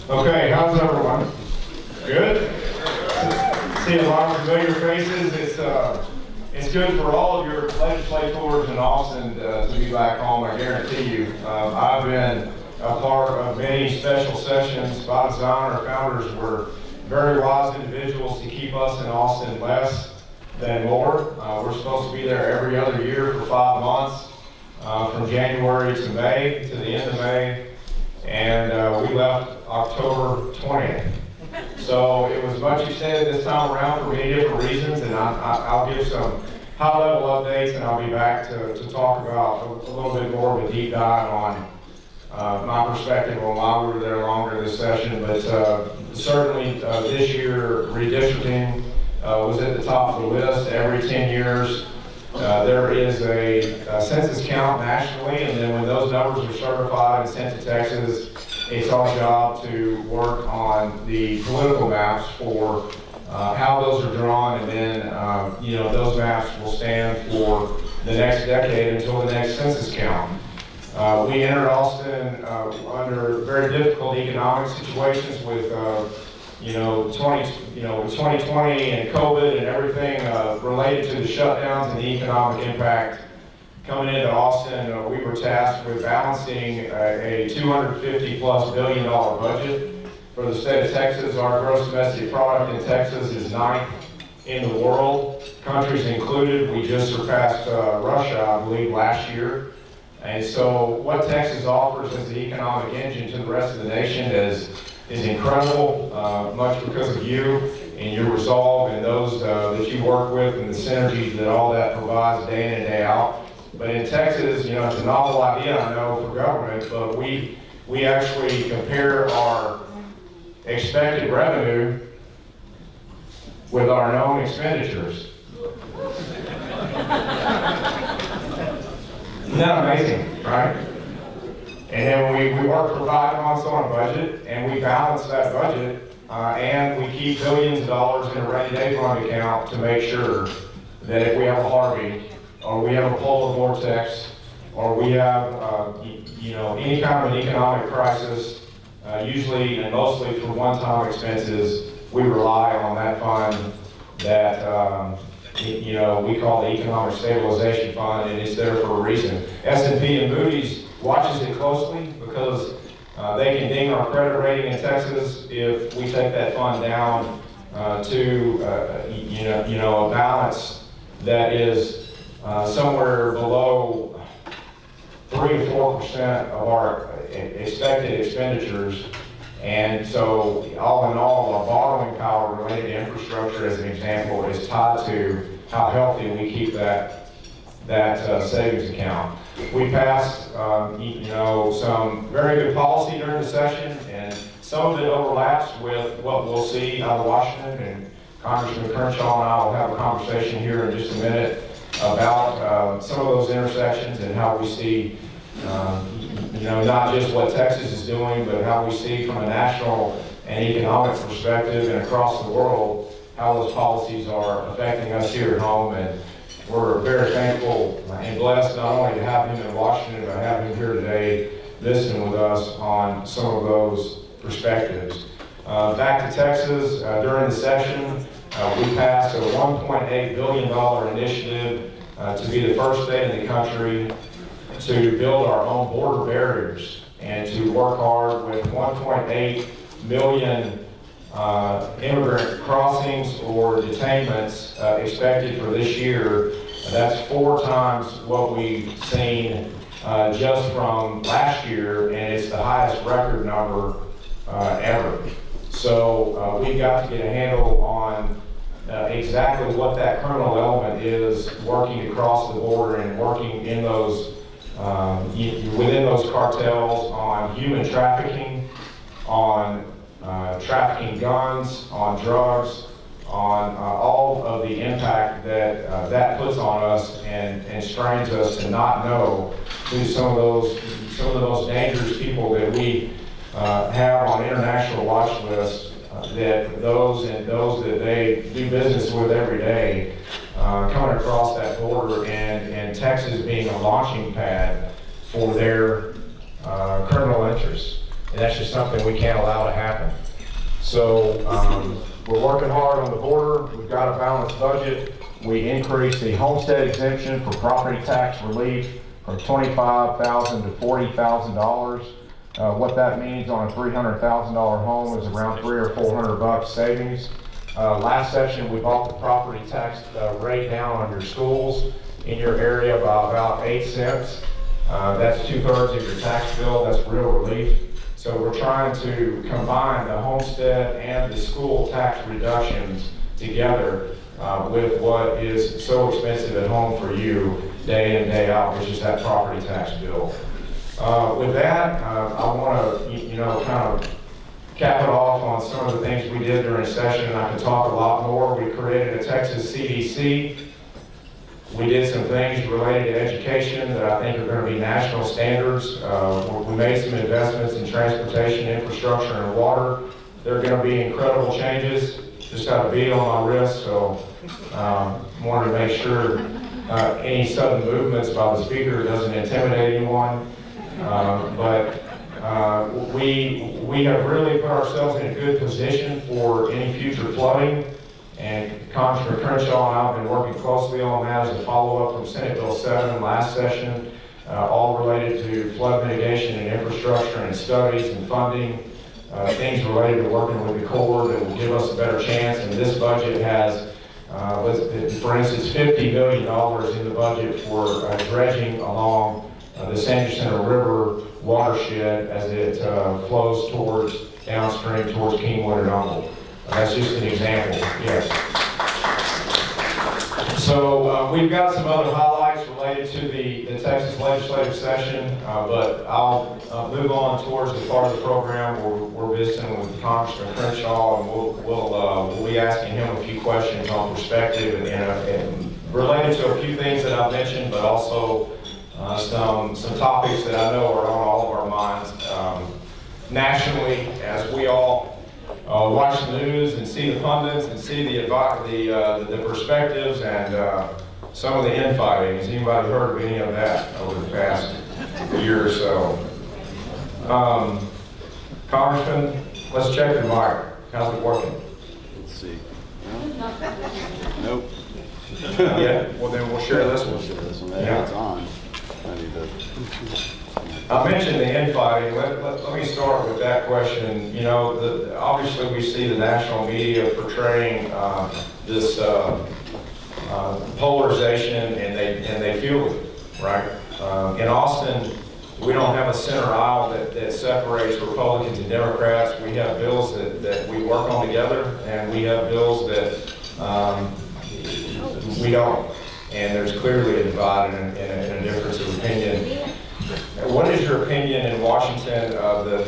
Okay, how's everyone? Good? See a lot of familiar faces. It's good for all of your legislators in Austin to be back home, I guarantee you. I've been a part of many special sessions by design. Our founders were very wise individuals to keep us in Austin less than more. We're supposed to be there every other year for 5 months, from January to May, to the end of May, and we left October 20th. So it was much extended this time around for many different reasons, and I'll give some high-level updates, and I'll be back to talk about a little bit more of a deep dive on my perspective on why we were there longer this session. But certainly this year, redistricting was at the top of the list. Every 10 years, there is a census count nationally, and then when those numbers are certified and sent to Texas, it's our job to work on the political maps for how those are drawn, and then those maps will stand for the next decade until the next census count. We entered Austin under very difficult economic situations with 2020 and COVID and everything related to the shutdowns and the economic impact. Coming into Austin, we were tasked with balancing a $250+ billion budget for the state of Texas. Our gross domestic product in Texas is 9th in the world, countries included. We just surpassed Russia, I believe, last year. And so what Texas offers as the economic engine to the rest of the nation is incredible, much because of you and your resolve and those that you work with and the synergies that all that provides day in and day out. But in Texas, it's a novel idea, I know, for government, but we actually compare our expected revenue with our known expenditures. Isn't that amazing, right? And then we work for 5 months on a budget, and we balance that budget, and we keep billions of dollars in a rainy day fund account to make sure that if we have a Harvey, or we have a polar vortex, or we have any kind of an economic crisis, usually and mostly for one-time expenses, we rely on that fund that we call the Economic Stabilization Fund, and it's there for a reason. S&P and Moody's watches it closely because they can ding our credit rating in Texas if we take that fund down to a balance that is somewhere below 3 to 4% of our expected expenditures. And so all in all, our borrowing power related to infrastructure, as an example, is tied to how healthy we keep that savings account. We passed some very good policy during the session, and some of it overlaps with what we'll see out of Washington, and Congressman Crenshaw and I will have a conversation here in just a minute about some of those intersections and how we see, not just what Texas is doing, but how we see from a national and economic perspective and across the world how those policies are affecting us here at home. And we're very thankful and blessed not only to have him in Washington, but have him here today listening with us on some of those perspectives. Back to Texas, during the session, we passed a $1.8 billion initiative to be the first state in the country to build our own border barriers and to work hard with 1.8 million immigrant crossings or detainments expected for this year. That's 4 times what we've seen just from last year, and it's the highest record number ever. So we've got to get a handle on exactly what that criminal element is working across the border and working in those within those cartels on human trafficking, on trafficking guns, on drugs, on all of the impact that that puts on us and strains us to not know who some of those dangerous people that we have on international watch lists, that those that they do business with every day coming across that border, and Texas being a launching pad for their criminal interests. and that's just something we can't allow to happen. So we're working hard on the border. We've got a balanced budget. We increased the homestead exemption for property tax relief from $25,000 to $40,000. What that means on a $300,000 home is around $300 or $400 savings. Last session, we brought the property tax rate down on your schools in your area by about 8 cents. That's 2/3 of your tax bill. That's real relief. So we're trying to combine the homestead and the school tax reductions together with what is so expensive at home for you day in, day out, which is that property tax bill. With that, I want to, kind of cap it off on some of the things we did during session, and I can talk a lot more. We created a Texas CDC. We did some things related to education that I think are going to be national standards. We made some investments in transportation, infrastructure, and water. They're going to be incredible changes. Just got a bead on my wrist, so wanted to make sure any sudden movements by the speaker doesn't intimidate anyone. We have really put ourselves in a good position for any future flooding. And Congressman Crenshaw and I have been working closely on that as a follow-up from Senate Bill 7 last session, all related to flood mitigation and infrastructure and studies and funding, things related to working with the Corps that will give us a better chance. And this budget has, for instance, $50 million in the budget for dredging along the Sanderson River watershed as it flows towards downstream towards Kingwood and Humboldt. That's just an example, yes. So we've got some other highlights related to the Texas legislative session, but I'll move on towards the part of the program where we're visiting with Congressman Crenshaw, and we'll be asking him a few questions on perspective and related to a few things that I mentioned, but also some topics that I know are on all of our minds nationally, as we all watch the news and see the pundits and see the perspectives and some of the infighting. Has anybody heard of any of that over the past year or so? Congressman, let's check the mic. How's it working? Let's see. Nope. Yeah. Well, then we'll share this one. We'll share this one. Yeah. It's on. I need to. I mentioned the infighting. Let me start with that question. Obviously we see the national media portraying this polarization, and they fuel it, right? In Austin, we don't have a center aisle that separates Republicans and Democrats. We have bills that we work on together, and we have bills that we don't. And there's clearly a divide and a difference of opinion. What is your opinion in Washington of the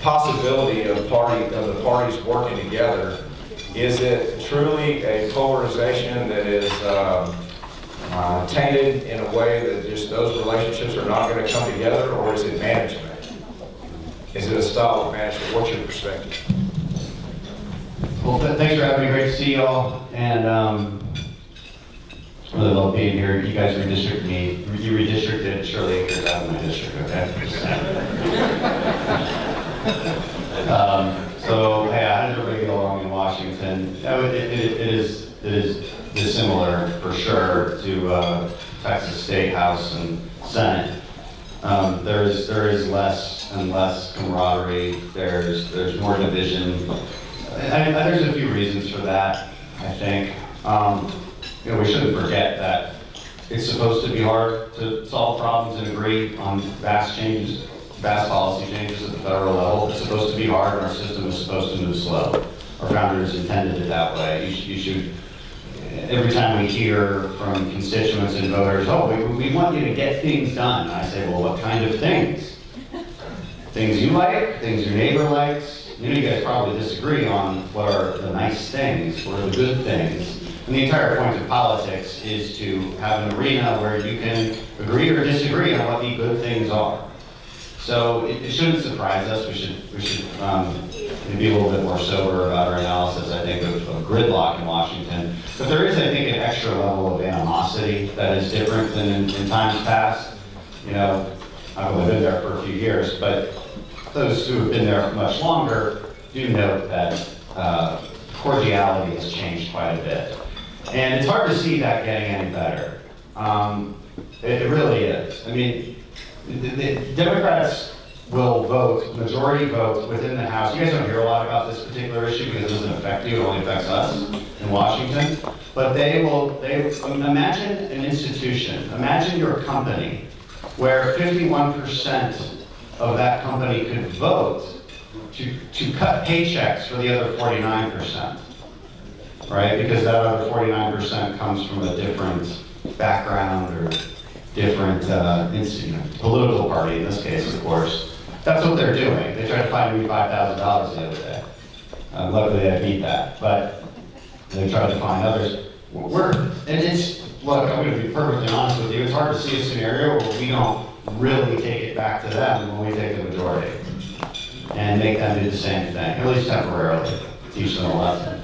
possibility of the parties working together? Is it truly a polarization that is tainted in a way that just those relationships are not going to come together, or is it management? Is it a style of management? What's your perspective? Well, thanks for having me. Great to see y'all. And really love being here. You guys redistricted me. You redistricted Shirley Acres out of my district, okay? So, hey, how did everybody get along in Washington? It is dissimilar for sure to Texas State House and Senate. There is less and less camaraderie. There's more division. There's a few reasons for that, I think. We shouldn't forget that it's supposed to be hard to solve problems and agree on vast policy changes at the federal level. It's supposed to be hard, and our system is supposed to move slow. Our founders intended it that way. You should, every time we hear from constituents and voters, oh, we want you to get things done. And I say, well, what kind of things? Things you like, things your neighbor likes. You guys probably disagree on what are the nice things, what are the good things. And the entire point of politics is to have an arena where you can agree or disagree on what the good things are. So it shouldn't surprise us. We should be a little bit more sober about our analysis, I think, of gridlock in Washington. But there is, I think, an extra level of animosity that is different than in times past. I've only been there for a few years, but those who have been there much longer do note that cordiality has changed quite a bit. And it's hard to see that getting any better. It really is. I mean, the Democrats will vote, majority vote within the House. You guys don't hear a lot about this particular issue because it doesn't affect you, it only affects us in Washington. But they imagine an institution, imagine your company, where 51% of that company could vote to cut paychecks for the other 49%, right? Because that other 49% comes from a different background or different political party, in this case, of course. That's what they're doing. They tried to find me $5,000 the other day. Luckily, I beat that, but they tried to find others. Look, I'm going to be perfectly honest with you. It's hard to see a scenario where we don't really take it back to them when we take the majority and make them do the same thing, at least temporarily, teach them a lesson.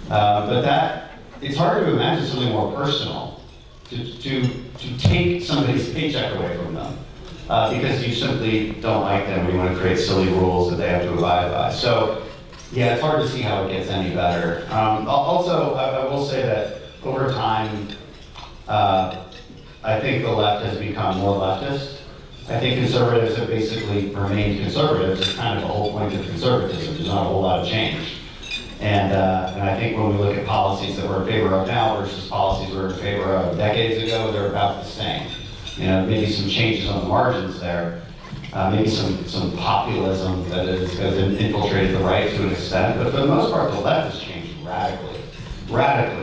But it's hard to imagine something more personal, to take somebody's paycheck away from them because you simply don't like them, or you want to create silly rules that they have to abide by. So, yeah, it's hard to see how it gets any better. Also, I will say that over time, I think the left has become more leftist. I think conservatives have basically remained conservative. It's kind of the whole point of conservatism. There's not a whole lot of change. And I think when we look at policies that we're in favor of now versus policies we were in favor of decades ago, they're about the same. You know, maybe some changes on the margins there, maybe some populism that has infiltrated the right to an extent, but for the most part, the left has changed radically.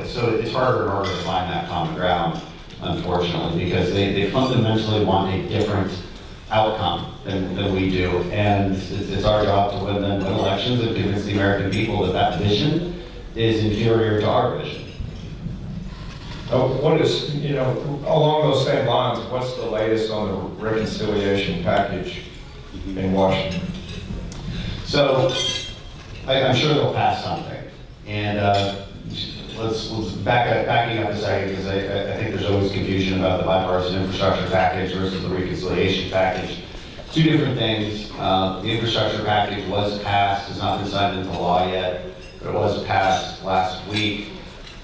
So it's harder and harder to find that common ground, unfortunately, because they fundamentally want a different outcome than we do. And it's our job to win elections and convince the American people that vision is inferior to our vision. What is, along those same lines, what's the latest on the reconciliation package in Washington? So, I'm sure they'll pass something. And let's backing up a second, because I think there's always confusion about the bipartisan infrastructure package versus the reconciliation package. Two different things. The infrastructure package was passed, has not been signed into law yet, but it was passed last week.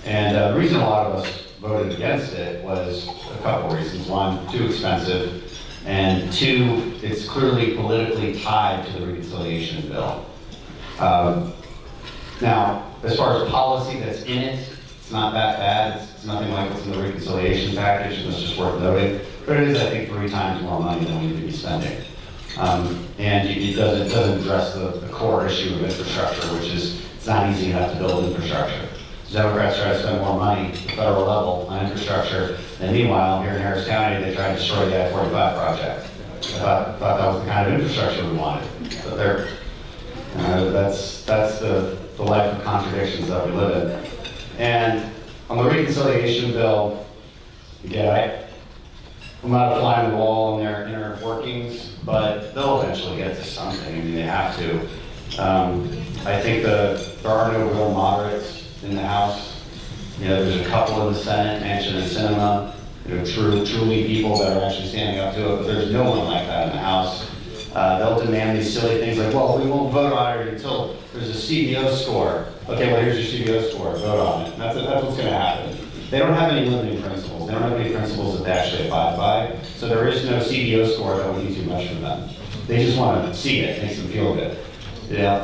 And the reason a lot of us voted against it was a couple reasons. One, too expensive, and two, it's clearly politically tied to the reconciliation bill. Now, as far as policy that's in it, it's not that bad. It's nothing like what's in the reconciliation package, and it's just worth noting. But it is, I think, 3 times more money than we need to be spending. And it doesn't address the core issue of infrastructure, which is it's not easy enough to build infrastructure. Democrats try to spend more money at the federal level on infrastructure, and meanwhile, here in Harris County, they try to destroy the I-45 project. I thought that was the kind of infrastructure we wanted. But that's the life of contradictions that we live in. And on the reconciliation bill, again, I'm not a fly on the wall in their inner workings, but they'll eventually get to something. I mean, they have to. I think there are no real moderates in the House. There's a couple in the Senate, Manchin and Sinema, truly people that are actually standing up to it, but there's no one like that in the House. They'll demand these silly things like, well, we won't vote on it until there's a CBO score. Okay, well, here's your CBO score, vote on it. That's what's going to happen. They don't have any limiting principles. They don't have any principles that they actually abide by. So there is no CBO score that would be too much for them. They just want to see it, makes them feel good.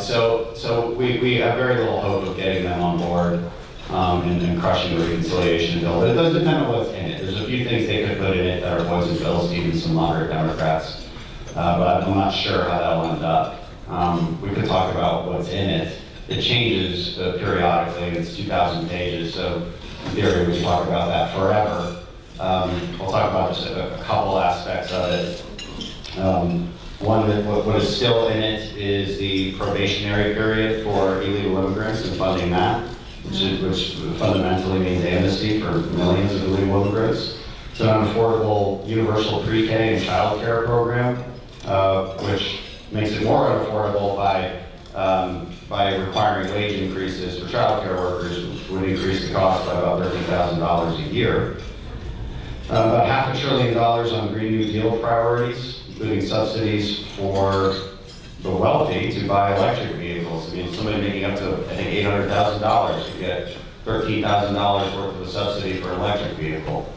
So we have very little hope of getting them on board and crushing the reconciliation bill. But it does depend on what's in it. There's a few things they could put in it that are poison pills, even some moderate Democrats. But I'm not sure how that'll end up. We could talk about what's in it. It changes periodically. It's 2,000 pages, so in theory we can talk about that forever. We'll talk about just a couple aspects of it. One, what is still in it is the probationary period for illegal immigrants and funding that, which fundamentally means amnesty for millions of illegal immigrants. It's an unaffordable universal pre-K and child care program, which makes it more unaffordable by requiring wage increases for child care workers, which would increase the cost by about $13,000 a year. About $500 billion on Green New Deal priorities, including subsidies for the wealthy to buy electric vehicles. I mean, somebody making up to, I think, $800,000 could get $13,000 worth of a subsidy for an electric vehicle.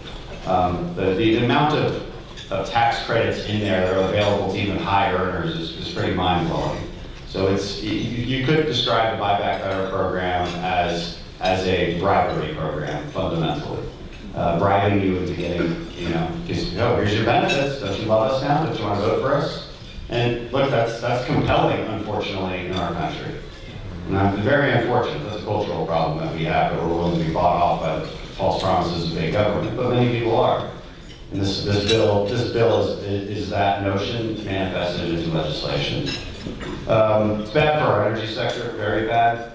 The amount of tax credits in there that are available to even high earners is pretty mind-blowing. So you could describe the Buy Back Better program as a bribery program, fundamentally. Bribing you into getting, because, oh, here's your benefits, don't you love us now, don't you want to vote for us? And look, that's compelling, unfortunately, in our country. And very unfortunate. That's a cultural problem that we have, that we're willing to be bought off by the false promises of big government. But many people are. And this bill is that notion manifested into legislation. It's bad for our energy sector, very bad.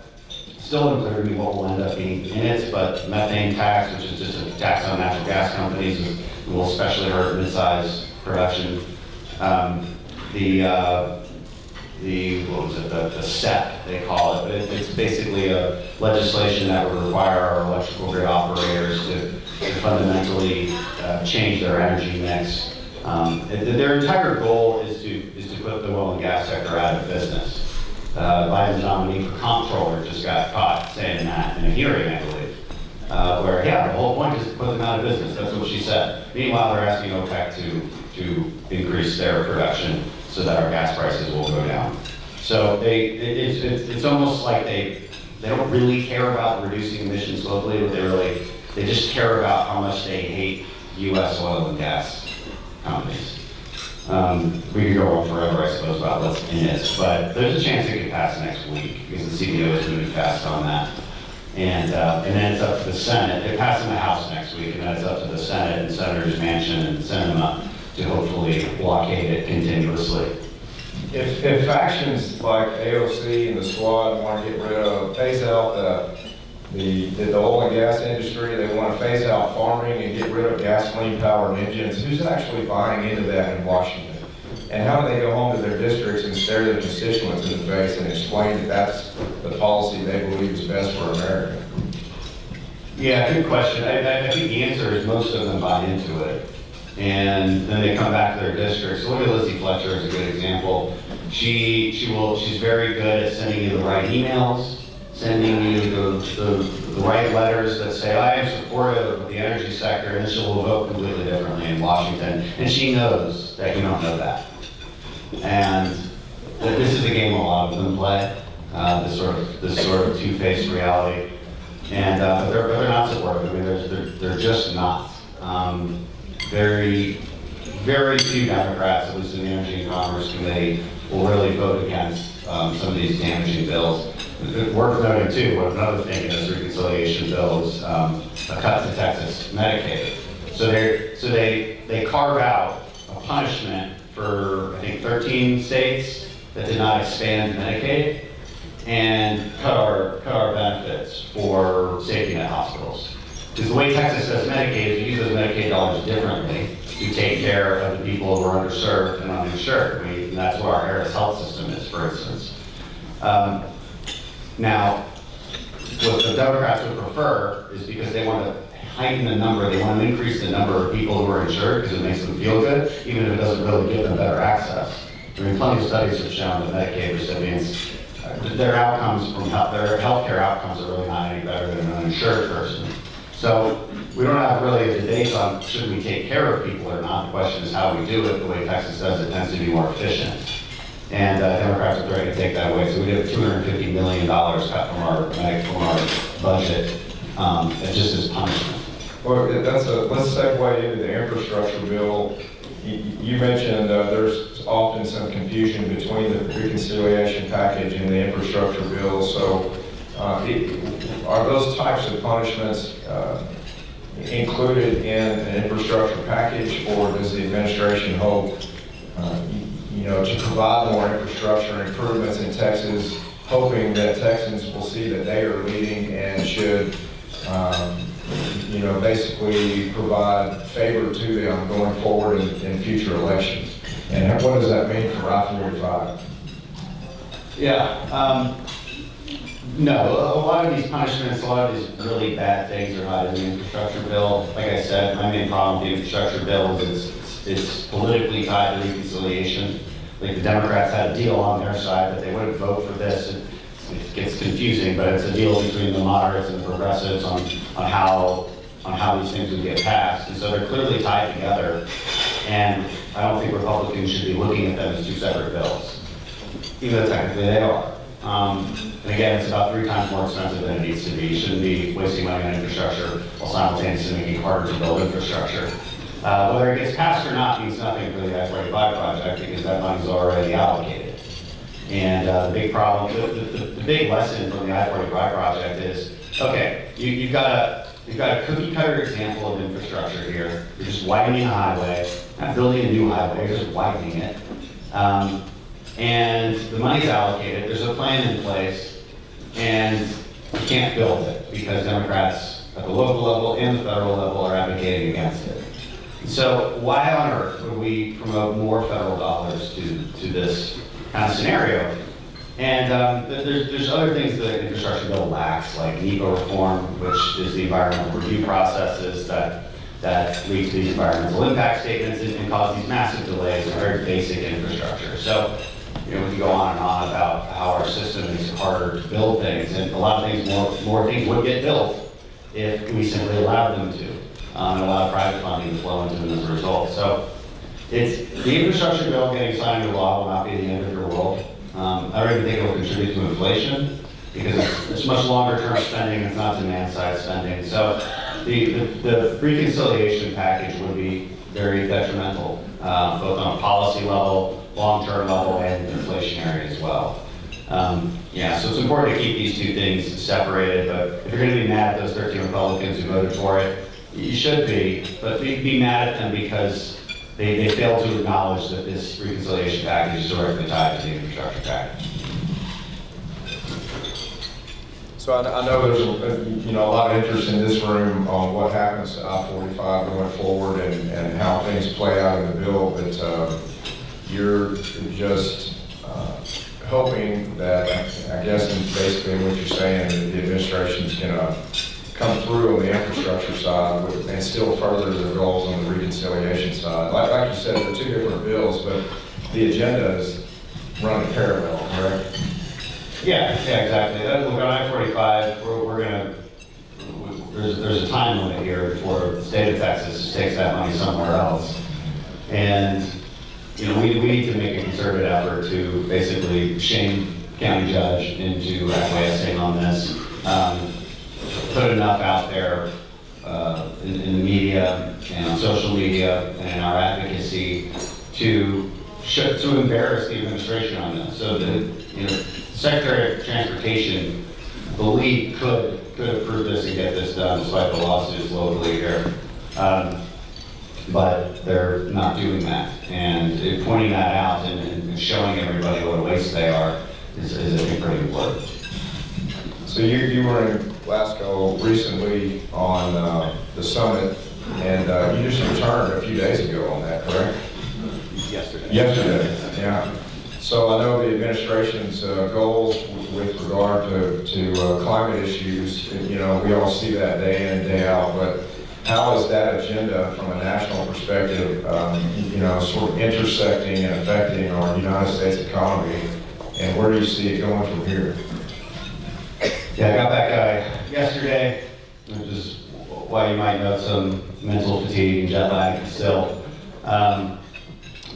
Still unclear to me what will end up being in it, but methane tax, which is just a tax on natural gas companies, will especially hurt mid-sized production. The SEP, they call it, but it's basically a legislation that would require our electrical grid operators to fundamentally change their energy mix. Their entire goal is to put the oil and gas sector out of business. Biden's nominee for comptroller just got caught saying that in a hearing, I believe, where, yeah, the whole point is to put them out of business. That's what she said. Meanwhile, they're asking OPEC to increase their production so that our gas prices will go down. So it's almost like they don't really care about reducing emissions globally, but they just care about how much they hate U.S. oil and gas companies. We could go on forever, I suppose, about what's in it, but there's a chance it could pass next week because the CBO is moving fast on that. And then it's up to the Senate. It passed in the House next week, and then it's up to the Senate and Senator's Mansion and Sinema to hopefully blockade it continuously. If factions like AOC and the Squad want to get rid of, phase out the oil and gas industry, they want to phase out farming and get rid of gasoline-powered engines, who's actually buying into that in Washington? And how do they go home to their districts and stare their constituents in the face and explain that that's the policy they believe is best for America? Yeah, good question. I think the answer is most of them buy into it. And then they come back to their districts. So look at Lizzie Fletcher as a good example. She's very good at sending you the right emails, sending you the right letters that say, I am supportive of the energy sector, and she'll vote completely differently in Washington. And she knows that you don't know that. And that this is a game a lot of them play, this sort of two-faced reality. And but they're not supportive. I mean, they're just not. Very few Democrats, at least in the Energy and Commerce Committee, will really vote against some of these damaging bills. Worth noting too, what another thing in this reconciliation bill is a cut to Texas Medicaid. So they carve out a punishment for, I think, 13 states that did not expand Medicaid and cut our benefits for safety net hospitals. Because the way Texas does Medicaid is you use those Medicaid dollars differently to take care of the people who are underserved and uninsured. And that's what our Harris health system is, for instance. Now, what the Democrats would prefer is because they want to heighten the number, they want to increase the number of people who are insured because it makes them feel good, even if it doesn't really give them better access. I mean, plenty of studies have shown that Medicaid recipients, their healthcare outcomes are really not any better than an uninsured person. So we don't have really a debate on should we take care of people or not. The question is how we do it. The way Texas does it tends to be more efficient. And Democrats are trying to take that away. So we get $250 million cut from our budget just as punishment. Well, let's segue into the infrastructure bill. You mentioned there's often some confusion between the reconciliation package and the infrastructure bill. So are those types of punishments included in an infrastructure package, or does the administration hope to provide more infrastructure improvements in Texas, hoping that Texans will see that they are leading and should basically provide favor to them going forward in future elections? And what does that mean for I-45? Yeah. No, a lot of these punishments, a lot of these really bad things are not in the infrastructure bill. Like I said, my main problem with the infrastructure bill is it's politically tied to reconciliation. Like the Democrats had a deal on their side that they wouldn't vote for this. It gets confusing, but it's a deal between the moderates and the progressives on how these things would get passed. And so they're clearly tied together. And I don't think Republicans should be looking at them as two separate bills, even though technically they are. And again, it's about 3 times more expensive than it needs to be. You shouldn't be wasting money on infrastructure while simultaneously making it harder to build infrastructure. Whether it gets passed or not means nothing for the I-45 project because that money's already allocated. And the big problem, the big lesson from the I-45 project is, okay, you've got a cookie cutter example of infrastructure here. You're just widening a highway, not building a new highway, you're just widening it. And the money's allocated, there's a plan in place, and you can't build it because Democrats at the local level and the federal level are advocating against it. So why on earth would we promote more federal dollars to this kind of scenario? And there's other things that the infrastructure bill lacks, like NEPA reform, which is the environmental review processes that lead to these environmental impact statements and cause these massive delays in very basic infrastructure. So, we can go on and on about how our system makes it harder to build things, and a lot of things, more things would get built if we simply allowed them to, and allowed private funding to flow into them as a result. So, the infrastructure bill getting signed into law will not be the end of your world. I don't even think it will contribute to inflation because it's much longer term spending, it's not demand side spending. So the reconciliation package would be very detrimental, both on a policy level, long-term level, and inflationary as well. So it's important to keep these two things separated, but if you're going to be mad at those 13 Republicans who voted for it, you should be, but be mad at them because they failed to acknowledge that this reconciliation package is directly tied to the infrastructure package. So I know there's a lot of interest in this room on what happens to I-45 going forward and how things play out in the bill, but you're just hoping that, I guess, basically what you're saying, that the administration's going to come through on the infrastructure side and still further their goals on the reconciliation side. Like you said, they're 2 different bills, but the agenda is running parallel, correct? Yeah, exactly. Look, on I-45, there's a time limit here before the state of Texas just takes that money somewhere else. And, we need to make a concerted effort to basically shame county judge into acquiescing on this. Put enough out there in the media and on social media and in our advocacy to embarrass the administration on this. So the Secretary of Transportation believe could approve this and get this done despite the lawsuits locally here. But they're not doing that. And pointing that out and showing everybody what a waste they are is I think pretty important. So you were in Glasgow recently on the summit, and you just returned a few days ago on that, correct? Yesterday. Yesterday, yeah. So I know the administration's goals with regard to climate issues, we all see that day in and day out, but how is that agenda from a national perspective, sort of intersecting and affecting our United States economy, and where do you see it going from here? Yeah, I got back yesterday, which is why you might note some mental fatigue and jet lag still.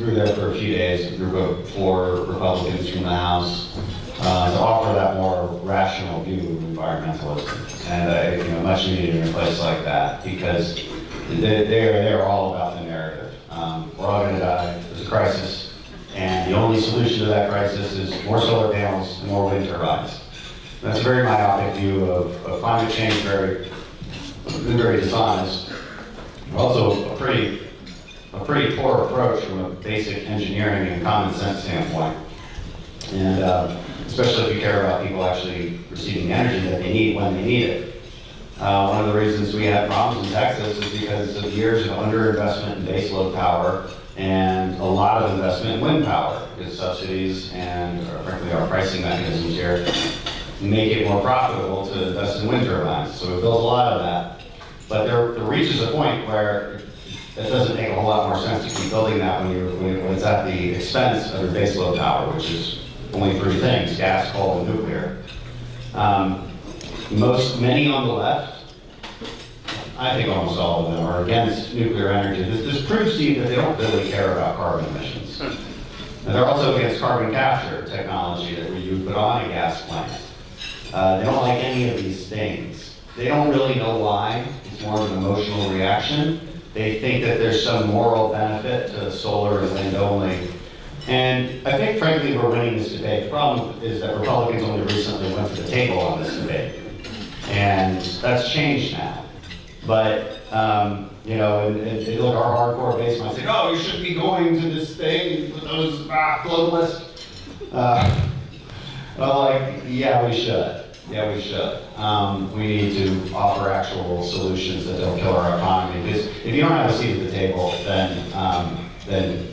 We were there for a few days, a group of 4 Republicans from the House, to offer that more rational view of environmentalism. And much needed in a place like that because they're all about the narrative. We're all going to die, there's a crisis, and the only solution to that crisis is more solar panels and more wind turbines. That's a very myopic view of climate change, very dishonest. Also a pretty poor approach from a basic engineering and common sense standpoint. And especially if you care about people actually receiving the energy that they need when they need it. One of the reasons we have problems in Texas is because of years of underinvestment in baseload power and a lot of investment in wind power, because subsidies and frankly our pricing mechanisms here make it more profitable to invest in wind turbines. So we built a lot of that. But there reaches a point where it doesn't make a whole lot more sense to keep building that when it's at the expense of your baseload power, which is only three things: gas, coal, and nuclear. Many on the left, I think almost all of them, are against nuclear energy. This proves to you that they don't really care about carbon emissions. And they're also against carbon capture technology that you would put on a gas plant. They don't like any of these things. They don't really know why. It's more of an emotional reaction. They think that there's some moral benefit to solar and wind only. And I think, frankly, we're winning this debate. The problem is that Republicans only recently went to the table on this debate. And that's changed now. But, you know, and look, our hardcore base might say, oh, you shouldn't be going to this thing with those globalists. Well, like, yeah, we should. Yeah, we should. We need to offer actual solutions that don't kill our economy. Because if you don't have a seat at the table, then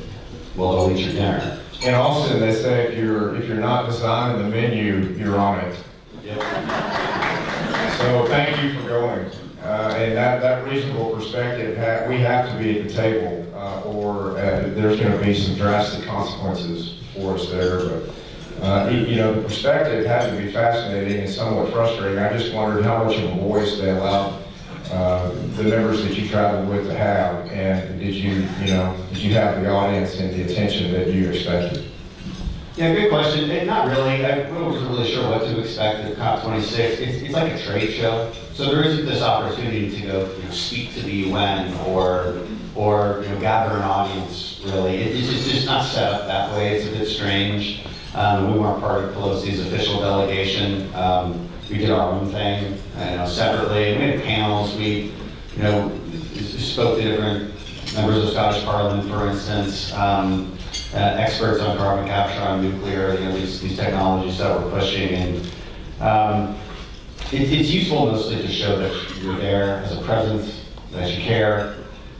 well, they'll eat your dinner. In Austin, they say if you're not designing the menu, you're on it. Yep. So thank you for going. And that reasonable perspective, we have to be at the table, or there's going to be some drastic consequences for us there. But you know, the perspective had to be fascinating and somewhat frustrating. I just wondered how much of a voice they allowed the members that you traveled with to have, and did you have the audience and the attention that you expected? Yeah, good question. Not really. I wasn't really sure what to expect at COP26. It's like a trade show, so there isn't this opportunity to go speak to the UN or gather an audience. Really, it's just not set up that way. It's a bit strange. We weren't part of Pelosi's official delegation. We did our own thing, separately. We had panels. We, spoke to different members of the Scottish Parliament, for instance, experts on carbon capture, on nuclear, these technologies that we're pushing. And it's useful mostly to show that you're there as a presence, that you care.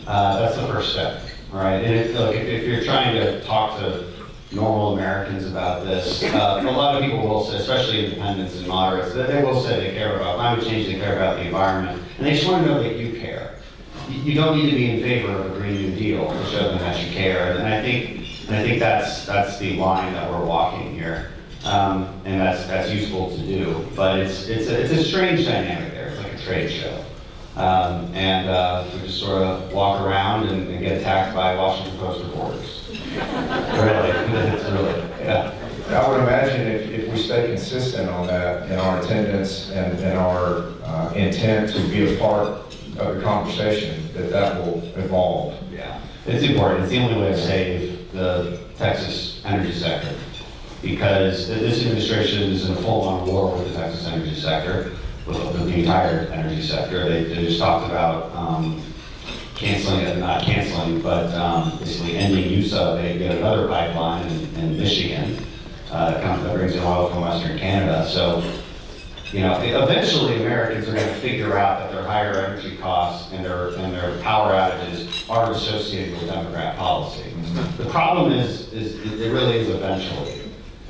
That's the first step, right? And look, if you're trying to talk to normal Americans about this, a lot of people will say, especially independents and moderates, that they will say they care about climate change, they care about the environment, and they just want to know that you care. You don't need to be in favor of a Green New Deal to show them that you care, and I think that's the line that we're walking here, and that's useful to do. But it's a strange dynamic there. It's like a trade show, and we just sort of walk around and get attacked by Washington Post reporters. Really, it's really, yeah. I would imagine if we stay consistent on that in our attendance and our intent to be a part of the conversation, that will evolve. Yeah, it's important. It's the only way to save the Texas energy sector, because this administration is in a full-on war with the Texas energy sector, with the entire energy sector. They just talked about not canceling, but basically ending use of yet another pipeline in Michigan that brings in oil from Western Canada. So, eventually Americans are going to figure out that their higher energy costs and their power outages are associated with Democrat policy. The problem is it really is eventually.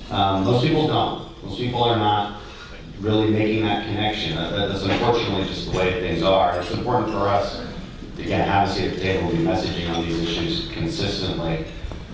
Most people don't. Most people are not really making that connection. That's unfortunately just the way things are. It's important for us to, again, have a seat at the table and be messaging on these issues consistently.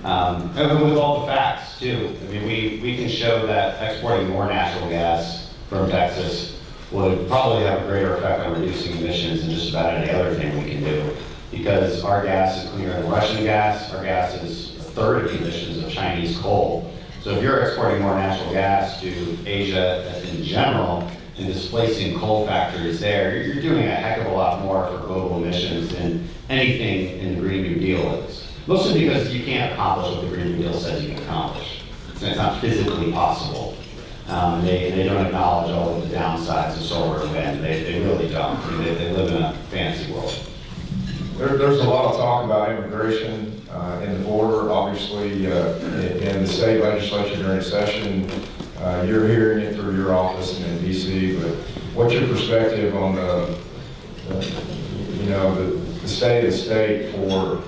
And with all the facts, too. I mean, we can show that exporting more natural gas from Texas would probably have a greater effect on reducing emissions than just about any other thing we can do. Because our gas is cleaner than Russian gas. Our gas is a third of the emissions of Chinese coal. So if you're exporting more natural gas to Asia in general and displacing coal factories there, you're doing a heck of a lot more for global emissions than anything in the Green New Deal is. Mostly because you can't accomplish what the Green New Deal says you can accomplish. So it's not physically possible. They don't acknowledge all of the downsides of solar and wind. They really don't. I mean, they live in a fantasy world. There's a lot of talk about immigration in the border, obviously, in the state legislature during session. You're hearing it through your office and in DC, but what's your perspective on the state of the state for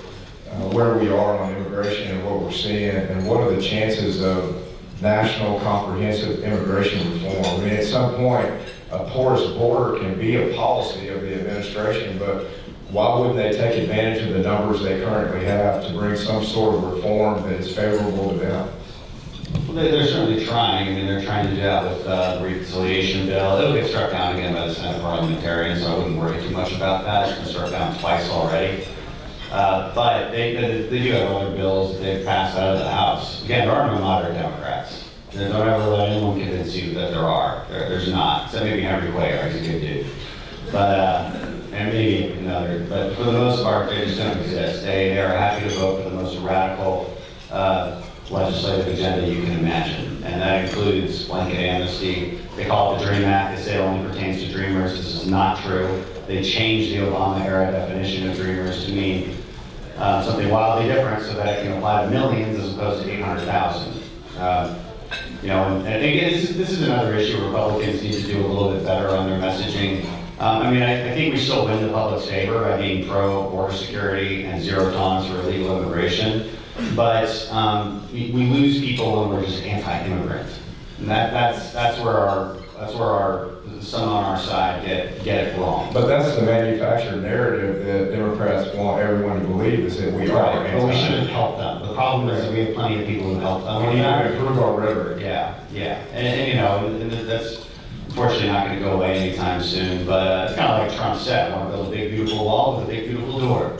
where we are on immigration and what we're seeing, and what are the chances of national comprehensive immigration reform? I mean, at some point, a porous border can be a policy of the administration, but why wouldn't they take advantage of the numbers they currently have to bring some sort of reform that is favorable to them? Well, they're certainly trying. I mean, they're trying to do that with the reconciliation bill. It'll get struck down again by the Senate parliamentarians, so I wouldn't worry too much about that. It's been struck down twice already. But they do have other bills that they've passed out of the House. Again, there are no moderate Democrats. Don't ever let anyone convince you that there are. There's not. Except maybe Henry Quayle, he's a good dude. But, and maybe another. But for the most part, they just don't exist. They are happy to vote for the most radical legislative agenda you can imagine. And that includes blanket amnesty. They call it the DREAM Act. They say it only pertains to dreamers. This is not true. They changed the Obama-era definition of dreamers to mean something wildly different so that it can apply to millions as opposed to 800,000. You know, and again, this is another issue Republicans need to do a little bit better on their messaging. I mean, I think we still win the public's favor by being pro-border security and zero tolerance for illegal immigration, but we lose people when we're just anti-immigrant. And that's where some on our side get it wrong. But that's the manufactured narrative that Democrats want everyone to believe, is that we are Right, but we shouldn't help them. The problem is that we have plenty of people who help them. We need to improve our rhetoric. Yeah. And you know, and that's unfortunately not going to go away anytime soon, but it's kind of like Trump said, I want to build a big, beautiful wall with a big, beautiful door.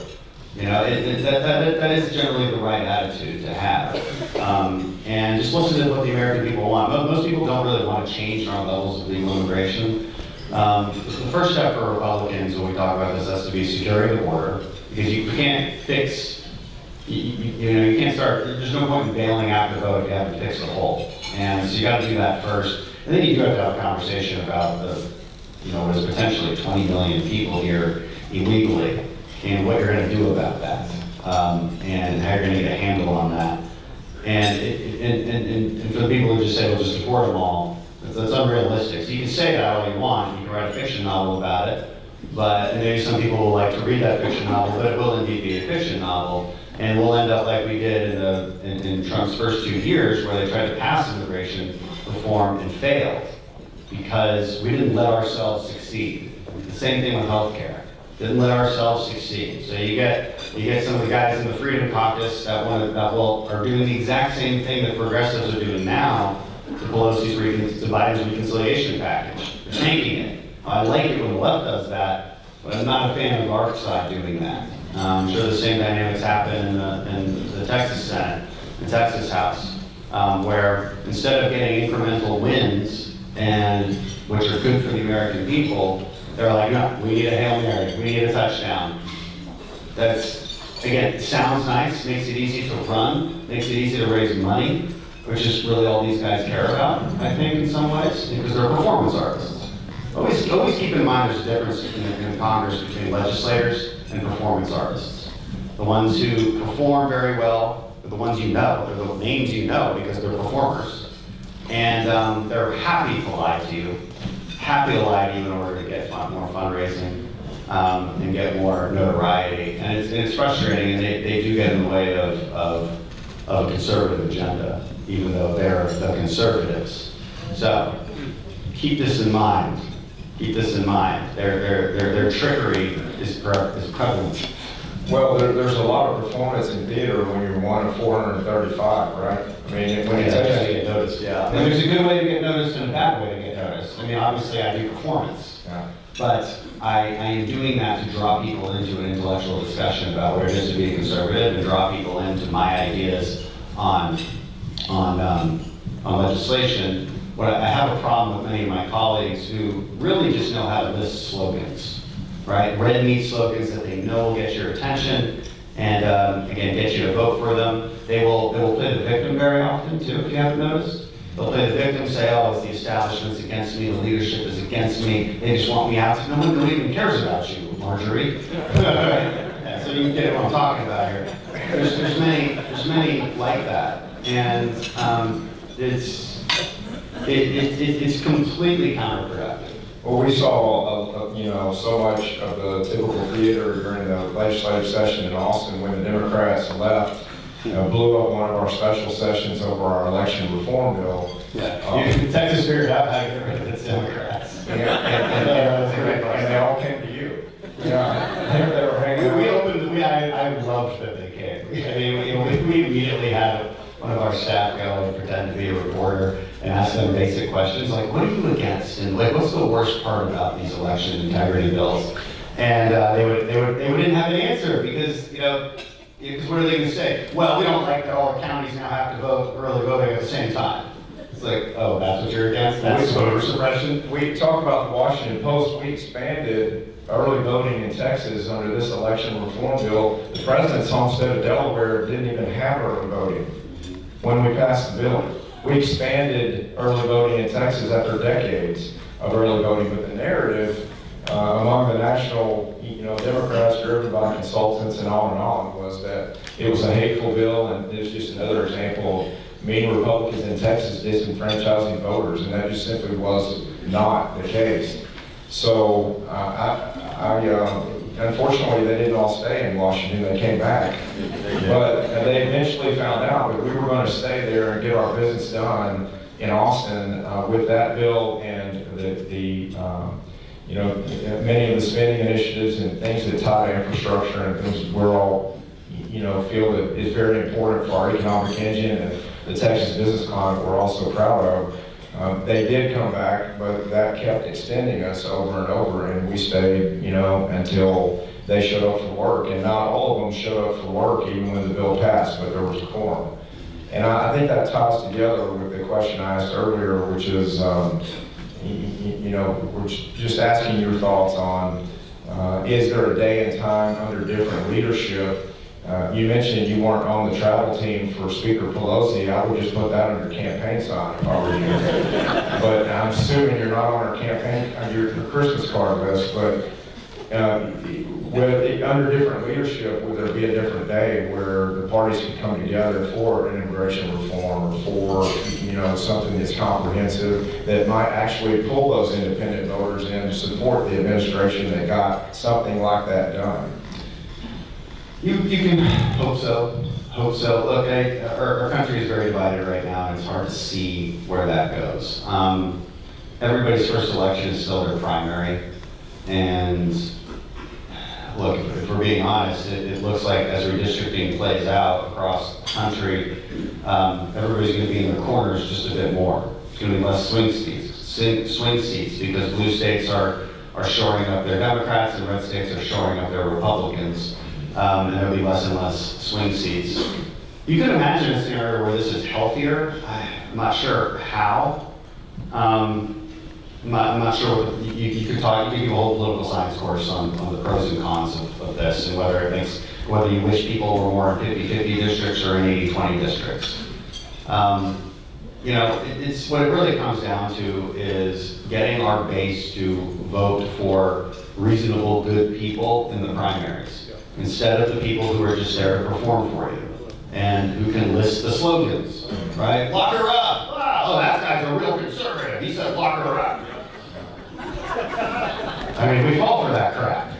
You know, that is generally the right attitude to have. And just listen to what the American people want. Most people don't really want to change our levels of legal immigration. The first step for Republicans when we talk about this has to be securing the border, because you can't fix, you can't start, there's no point in bailing out the vote if you haven't fixed the hole. And so you got to do that first. And then you do have to have a conversation about what is potentially 20 million people here illegally, and what you're going to do about that, and how you're going to get a handle on that. And for the people who just say, well, just deport them all, that's unrealistic. So you can say that all you want, you can write a fiction novel about it, but maybe some people will like to read that fiction novel, but it will indeed be a fiction novel, and we'll end up like we did in Trump's first 2 years, where they tried to pass immigration reform and failed, because we didn't let ourselves succeed. The same thing with healthcare. Didn't let ourselves succeed. So you get some of the guys in the Freedom Caucus that are doing the exact same thing that progressives are doing now to Biden's reconciliation package. They're tanking it. I like it when the left does that, but I'm not a fan of our side doing that. I'm sure the same dynamics happen in the Texas Senate, the Texas House, where instead of getting incremental wins, and which are good for the American people, they're like, no, we need a Hail Mary, we need a touchdown. That's, again, sounds nice, makes it easy to run, makes it easy to raise money, which is really all these guys care about, I think, in some ways, because they're performance artists. Always keep in mind there's a difference in Congress between legislators and performance artists. The ones who perform very well are the ones you know, they're the names you know because they're performers. And they're happy to lie to you in order to get more fundraising and get more notoriety. And it's frustrating, and they do get in the way of a conservative agenda, even though they're the conservatives. So keep this in mind. Keep this in mind. Their trickery is prevalent. Well, there's a lot of performance in theater when you're one of 435, right? I mean, when you get noticed, yeah. And there's a good way to get noticed and a bad way to get noticed. I mean, obviously I do performance, but I am doing that to draw people into an intellectual discussion about what it is to be a conservative and draw people into my ideas on legislation. I have a problem with many of my colleagues who really just know how to list slogans, right? Red meat slogans that they know will get your attention and, again, get you to vote for them. They will play the victim very often, too, if you haven't noticed. They'll play the victim, say, oh, it's the establishment's against me, the leadership is against me, they just want me out. No one really even cares about you, Marjorie. Yeah, so you get what I'm talking about here. There's many like that. And it's completely counterproductive. Well, we saw, so much of the typical theater during the legislative session in Austin when the Democrats left, blew up one of our special sessions over our election reform bill. Texas figured out how to get rid of its Democrats. And they all came to you. Yeah, they were I loved that they came. I mean, we immediately had one of our staff go and pretend to be a reporter and ask them basic questions like, what are you against? And like, what's the worst part about these election integrity bills? And they wouldn't have an answer because, because what are they going to say? Well, we don't like that all counties now have to vote early voting at the same time. It's like, oh, that's what you're against? That's voter suppression? We talk about the Washington Post. We expanded early voting in Texas under this election reform bill. The president's home state of Delaware didn't even have early voting when we passed the bill. We expanded early voting in Texas after decades of early voting, but the narrative among the national, Democrats driven by consultants and on was that it was a hateful bill, and it's just another example of mean Republicans in Texas disenfranchising voters, and that just simply was not the case. So unfortunately, they didn't all stay in Washington. They came back, but they eventually found out that we were going to stay there and get our business done in Austin with that bill and many of the spending initiatives and things that tie to infrastructure and things we're all, feel that is very important for our economic engine and the Texas business climate we're also proud of. They did come back, but that kept extending us over and over, and we stayed, until they showed up for work. And not all of them showed up for work even when the bill passed, but there was a quorum. And I think that ties together with the question I asked earlier, which is, we're just asking your thoughts on, is there a day and time under different leadership? You mentioned you weren't on the travel team for Speaker Pelosi. I would just put that on your campaign sign if I were you. But I'm assuming you're not on our campaign, your Christmas card list, but under different leadership, would there be a different day where the parties could come together for an immigration reform or for something that's comprehensive that might actually pull those independent voters in to support the administration that got something like that done? You can hope so. Look, our country is very divided right now, and it's hard to see where that goes. Everybody's first election is still their primary, and look, if we're being honest, it looks like as redistricting plays out across the country, everybody's going to be in their corners just a bit more. It's going to be less swing seats because blue states are shoring up their Democrats and red states are shoring up their Republicans. And there'll be less and less swing seats. You can imagine a scenario where this is healthier. I'm not sure how. I'm not sure what you could talk. You can give a whole political science course on the pros and cons of this, and whether you wish people were more in 50-50 districts or in 80-20 districts. It's what it really comes down to is getting our base to vote for reasonable, good people in the primaries, instead of the people who are just there to perform for you and who can list the slogans, right? Lock her up! Oh, that guy's a real conservative. He said lock her up. I mean, we fall for that crap.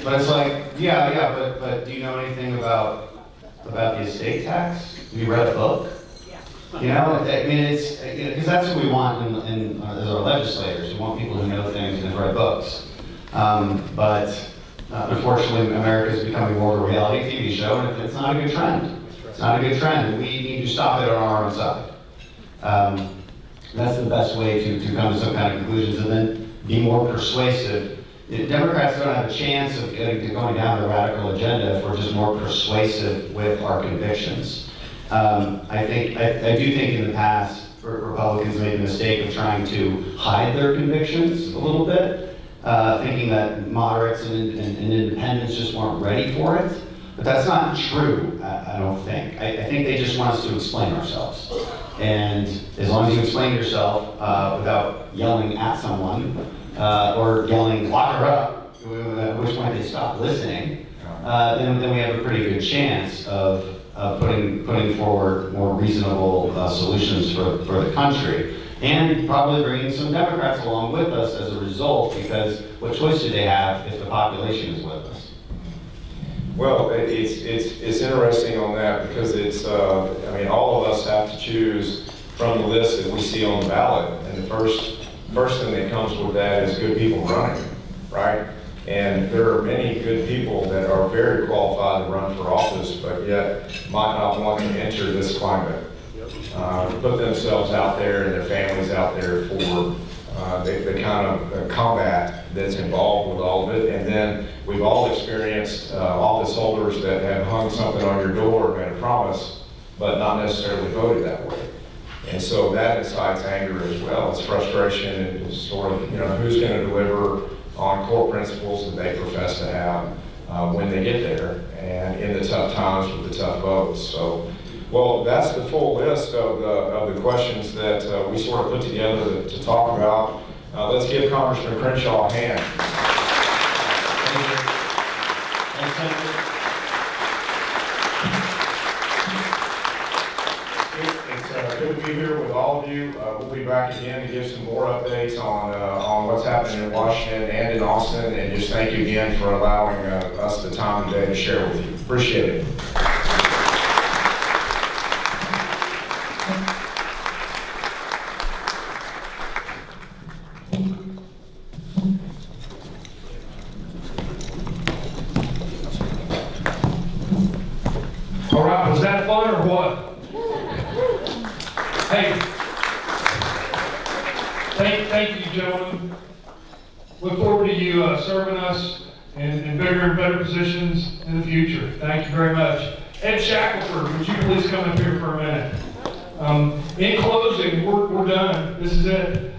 But it's like, but do you know anything about the estate tax? Have you read a book? It's because that's what we want as our legislators. We want people who know things and have read books. But unfortunately, America is becoming more of a reality TV show, and it's not a good trend. It's not a good trend, and we need to stop it on our own side. That's the best way to come to some kind of conclusions, and then be more persuasive. Democrats don't have a chance of going down the radical agenda if we're just more persuasive with our convictions. I do think in the past, Republicans made the mistake of trying to hide their convictions a little bit. Thinking that moderates and independents just weren't ready for it. But that's not true, I don't think. I think they just want us to explain ourselves. And as long as you explain yourself without yelling at someone or yelling, lock her up, at which point they stop listening, then we have a pretty good chance of putting forward more reasonable solutions for the country. And probably bringing some Democrats along with us as a result, because what choice do they have if the population is with us? Well, it's interesting on that because all of us have to choose from the list that we see on the ballot, and the first thing that comes with that is good people running, right? And there are many good people that are very qualified to run for office, but yet might not want to enter this climate. Put themselves out there and their families out there for the kind of combat that's involved with all of it. And then we've all experienced office holders that have hung something on your door and made a promise, but not necessarily voted that way. And so that incites anger as well. It's frustration and it's sort of, who's going to deliver on core principles that they profess to have when they get there and in the tough times with the tough votes. So, well, that's the full list of the questions that we sort of put together to talk about. Let's give Congressman Crenshaw a hand. Thank you. Thanks, Senator. It's good to be here with all of you. We'll be back again to give some more updates on what's happening in Washington and in Austin. And just thank you again for allowing us the time today to share with you. Appreciate it. All right, was that fun or what? Hey, thank you, gentlemen. Look forward to you serving us in bigger and better positions in the future. Thank you very much. Ed Shackelford, would you please come up here for a minute? In closing, we're done. This is it.